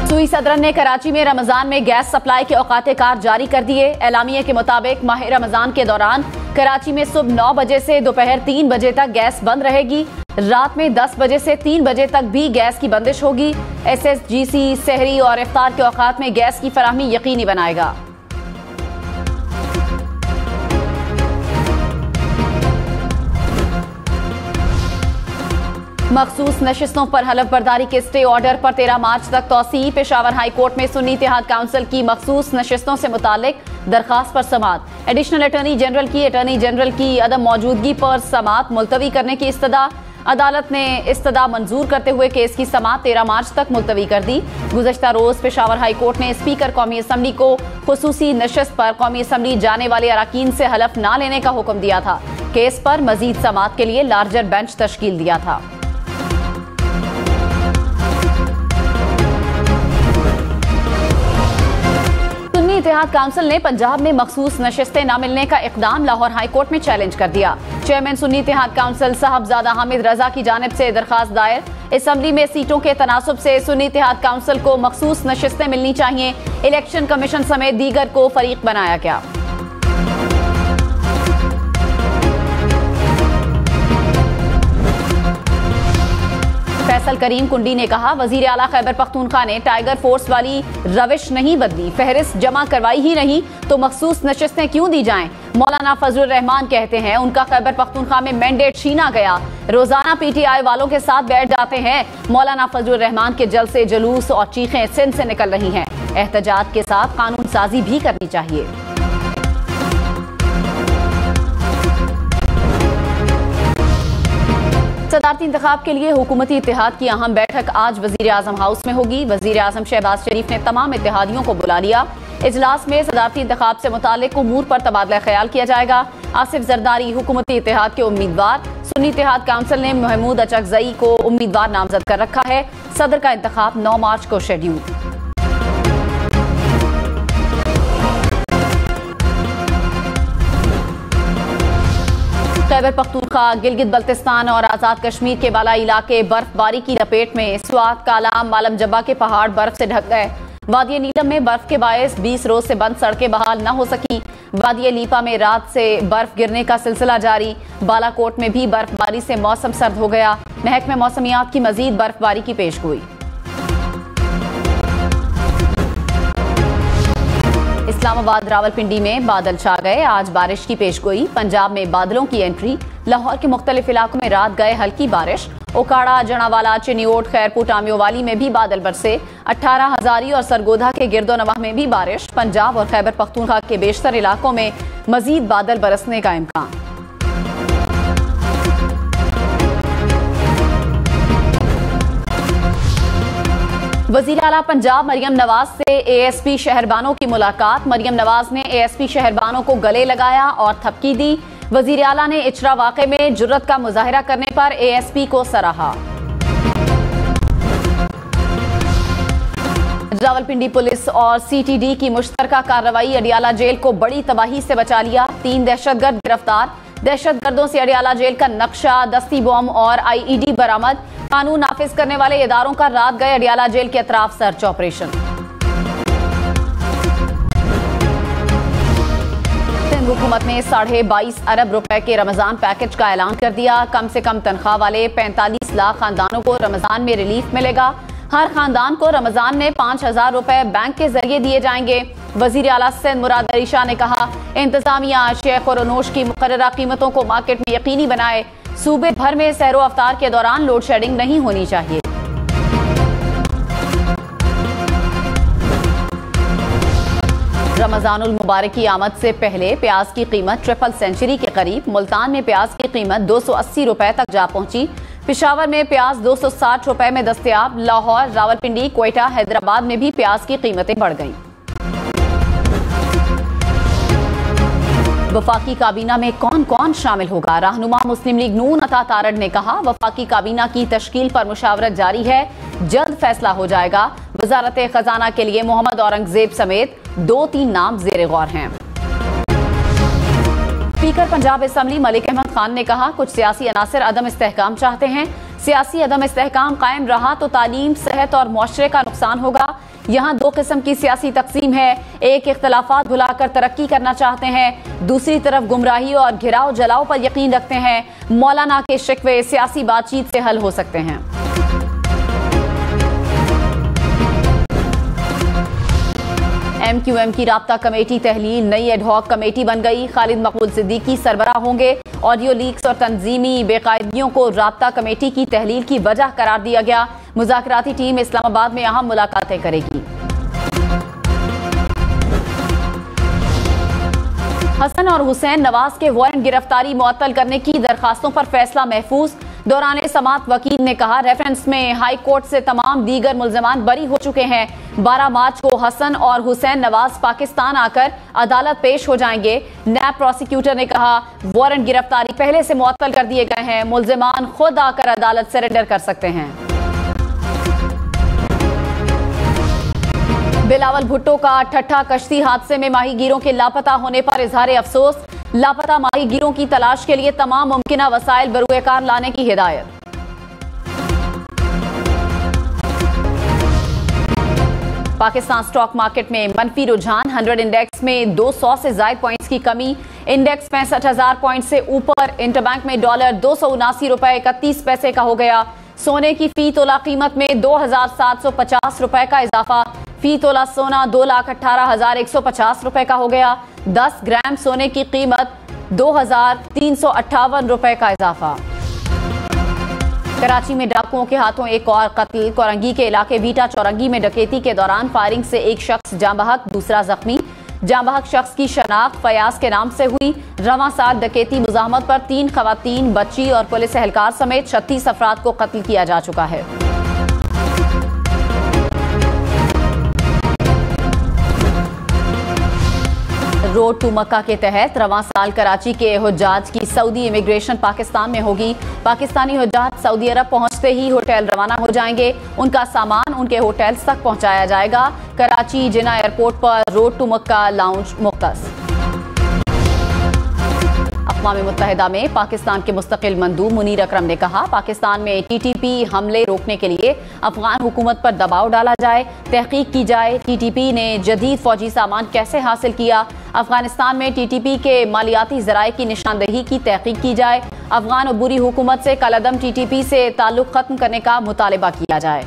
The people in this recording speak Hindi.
सूई सदरन ने कराची में रमजान में गैस सप्लाई के औकात कार जारी कर दिए। एलामिये के मुताबिक माह रमजान के दौरान कराची में सुबह 9 बजे से दोपहर 3 बजे तक गैस बंद रहेगी। रात में 10 बजे से 3 बजे तक भी गैस की बंदिश होगी। SSGC सहरी और इफ्तार के औकात में गैस की फराहमी यकीनी बनाएगा। मखसूस नशिस्तों पर हलफ बर्दारी के स्टे ऑर्डर पर 13 मार्च तक तौसी। पेशावर हाई कोर्ट में सुन्नी इत्तेहाद काउंसिल की मखसूस नशिस्तों से मुतालिक दरखास्त पर समाअत। एडिशनल अटॉर्नी जनरल की अदम मौजूदगी पर समाअत मुलतवी करने की इस्तदा। अदालत ने इस्तदा मंजूर करते हुए केस की समाअत 13 मार्च तक मुलतवी कर दी। गुज़श्ता रोज पेशावर हाई कोर्ट ने स्पीकर कौमी असम्बली को खुसूसी नशिस्त पर कौमी असम्बली जाने वाले अरकान से हलफ न लेने का हुक्म दिया था। केस पर मजीद समाअत के लिए लार्जर बेंच तश्कील दिया था। इत्तेहाद काउंसिल ने पंजाब में मखसूस नशिस्तें न मिलने का इकदाम लाहौर हाई कोर्ट में चैलेंज कर दिया। चेयरमैन सुन्नी इत्तेहाद काउंसिल साहबजादा हामिद रजा की जानिब से दरखास्त दायर। असम्बली में सीटों के तनासुब से सुन्नी इत्तेहाद काउंसिल को मखसूस नशिस्तें मिलनी चाहिए। इलेक्शन कमीशन समेत दीगर को फरीक बनाया गया। फैसल करीम कुंडी ने कहा, वजीर आला खैबर पख्तूनख्वा ने टाइगर फोर्स वाली रविश नहीं बदली। फहरिस्त जमा करवाई ही नहीं तो मखसूस नशिस्तें क्यों दी जाएं? मौलाना फजलुर रहमान कहते हैं उनका खैबर पख्तूनख्वा में मैंडेट छीना गया। रोजाना PTI वालों के साथ बैठ जाते हैं। मौलाना फजलुर रहमान के जलसे जुलूस और चीखें सिंध से निकल रही हैं। एहतजाज के साथ कानून साजी भी करनी चाहिए। सदारती इंतखाब के लिए हुकूमती इत्तेहाद की अहम बैठक आज वजीर आजम हाउस में होगी। वजीर आजम शहबाज शरीफ ने तमाम इत्तेहादियों को बुला लिया। इजलास में सदारती इंतखाब से मुतालिक उमूर पर तबादला ख्याल किया जाएगा। आसिफ जरदारी हुकूमती इत्तेहाद के उम्मीदवार। सुन्नी इत्तेहाद काउंसिल ने महमूद अचकजई को उम्मीदवार नामजद कर रखा है। सदर का इंतखाब 9 मार्च को शेड्यूल। खैबर पख्तूनख्वा, गिलगित बल्तिस्तान और आज़ाद कश्मीर के बाला इलाके बर्फबारी की लपेट में। स्वात, कालाम, मालम जब्बा के पहाड़ बर्फ से ढक गए। वादी नीलम में बर्फ के बायस 20 रोज से बंद सड़कें बहाल न हो सकी। वादी लीपा में रात से बर्फ गिरने का सिलसिला जारी। बालाकोट में भी बर्फबारी से मौसम सर्द हो गया। महकमे मौसमियात की मजीद बर्फबारी की पेशगोई। इस्लामाबाद, रावलपिंडी में बादल छा गए। आज बारिश की पेशगोई। पंजाब में बादलों की एंट्री। लाहौर के मुख्तलिफ इलाकों में रात गए हल्की बारिश। ओकाड़ा, जनावाला, चिनियोट, खैरपुर, टामियोवाली में भी बादल बरसे। 18 हजारी और सरगोधा के गिरदोनवाह में भी बारिश। पंजाब और खैबर पख्तूनख्वा के बेशतर इलाकों में मजीद बादल बरसने का इम्कान। वजीर आला पंजाब मरियम नवाज से ASP शहरबानों की मुलाकात। मरियम नवाज ने ASP शहरबानों को गले लगाया और थपकी दी। वजीर आला ने इचरा वाक़े में जुर्रत का मुजाहिरा करने पर ASP को सराहा। रावलपिंडी पुलिस और CTD की मुश्तरका कार्रवाई अडियाला जेल को बड़ी तबाही से बचा लिया। 3 दहशतगर्द गिरफ्तार। दहशतगर्दों से अडियाला जेल का नक्शा, दस्ती बम और IED बरामद। कानून नाफिज करने वाले इदारों का रात गए अडियाला जेल के अतराफ सर्च ऑपरेशन। सिंध हुकूमत ने 22.5 अरब रुपए के रमजान पैकेज का ऐलान कर दिया। कम से कम तनख्वाह वाले 45 लाख खानदानों को रमजान में रिलीफ मिलेगा। हर खानदान को रमजान में 5,000 रुपए बैंक के जरिए दिए जाएंगे। वजीर आला सिंध मुराद अली शाह ने कहा, इंतजामिया शेख और नोश की मुकर्ररा कीमतों को मार्केट में यकीनी बनाए। सूबे भर में सहरो अफ्तार के दौरान लोड शेडिंग नहीं होनी चाहिए। रमजानुल मुबारक की आमद से पहले प्याज की कीमत ट्रिपल सेंचुरी के करीब। मुल्तान में प्याज की कीमत 280 रुपए तक जा पहुंची। पिशावर में प्याज 260 रुपए में दस्तयाब। लाहौर, रावलपिंडी, क्वेटा, हैदराबाद में भी प्याज की कीमतें बढ़ गईं। वफाकी काबीना में कौन कौन शामिल होगा? रहनुमा मुस्लिम लीग नून अता तारड़ ने कहा, वफाकी काबीना की तश्कील पर मुशावरत जारी है, जल्द फैसला हो जाएगा। वजारत खजाना के लिए मोहम्मद औरंगजेब समेत 2-3 नाम ज़ेर गौर हैं। स्पीकर पंजाब असम्बली मलिक अहमद खान ने कहा, कुछ सियासी अनासर अदम इस्तेहकाम चाहते हैं। सियासी अदम इस्तेहकाम कायम रहा तो तालीम, सेहत और मुआशरे का नुकसान होगा। यहाँ दो किस्म की सियासी तकसीम है, एक इख्तलाफात भुलाकर तरक्की करना चाहते हैं, दूसरी तरफ गुमराही और घिराव जलाओ पर यकीन रखते हैं। मौलाना के शिकवे सियासी बातचीत से हल हो सकते हैं। MQM की राब्ता कमेटी तहलील, नई एडहॉक कमेटी बन गई। खालिद मकबूल सिद्दीकी सरबराह होंगे। ऑडियो लीक्स और तंजीमी बेकायदगियों को राब्ता कमेटी की तहलील की वजह करार दिया गया। मुज़ाकराती टीम इस्लामाबाद में अहम मुलाकातें करेगी। हसन और हुसैन नवाज के वारंट गिरफ्तारी मुअत्तल करने की दरखास्तों पर फैसला महफूज। दौरान समाअत वकील ने कहा, रेफरेंस में हाई कोर्ट से तमाम दीगर मुल्ज़िमान बरी हो चुके हैं। 12 मार्च को हसन और हुसैन नवाज पाकिस्तान आकर अदालत पेश हो जाएंगे। नैब प्रोसिक्यूटर ने कहा, वारंट गिरफ्तारी पहले से मुअत्तल कर दिए गए हैं, मुल्ज़िमान खुद आकर अदालत सरेंडर कर सकते हैं। बिलावल भुट्टो का ठट्ठा कश्ती हादसे में माहीगीरों के लापता होने पर इजहार अफसोस। लापता माहीगीरों की तलाश के लिए तमाम मुमकिना वसाइल बरूएकार लाने की हिदायत। पाकिस्तान स्टॉक मार्केट में मनफी रुझान, 100 इंडेक्स में 200 से ज्यादा पॉइंट्स की कमी। इंडेक्स 65,000 पॉइंट से ऊपर। इंटरबैंक में डॉलर 279 रुपए 31 पैसे का हो गया। सोने की फी तोला कीमत में 2,750 रुपए का इजाफा। फी तोला सोना 2,18,150 रुपए का हो गया। 10 ग्राम सोने की कीमत 2,358 रुपए का इजाफा। कराची में डाकुओं के हाथों एक और कत्ल। कोरंगी के इलाके बीटा चौरंगी में डकैती के दौरान फायरिंग से एक शख्स जाँ बहक, दूसरा जख्मी। जाँ बहक शख्स की शनाख्त फयाज के नाम से हुई। रवां साल डकैती मुजाहमत पर 3 खवातीन, बच्ची और पुलिस एहलकार समेत 36 अफराद को कत्ल किया जा चुका है। रोड टू मक्का के तहत रवां साल कराची के हुज्जाज की सऊदी इमिग्रेशन पाकिस्तान में होगी। पाकिस्तानी हुज्जाज सऊदी अरब पहुंचते ही होटल रवाना हो जाएंगे। उनका सामान उनके होटल्स तक पहुंचाया जाएगा। कराची जिना एयरपोर्ट पर रोड टू मक्का लाउंज मुख्तस। अक़वाम मुत्तहिदा में पाकिस्तान के मुस्तकिल मंदूब मुनीर अकरम ने कहा, पाकिस्तान में TTP हमले रोकने के लिए अफगान हुकूमत पर दबाव डाला जाए, तहकीक की जाए। TTP ने जदीद फौजी सामान कैसे हासिल किया, अफगानिस्तान में TTP के मालियाती ज़राए की निशानदही की तहकीक की जाए। अफगान अबूरी हुकूमत से कलअदम TTP से ताल्लुक़ खत्म करने का मुतालिबा किया जाए।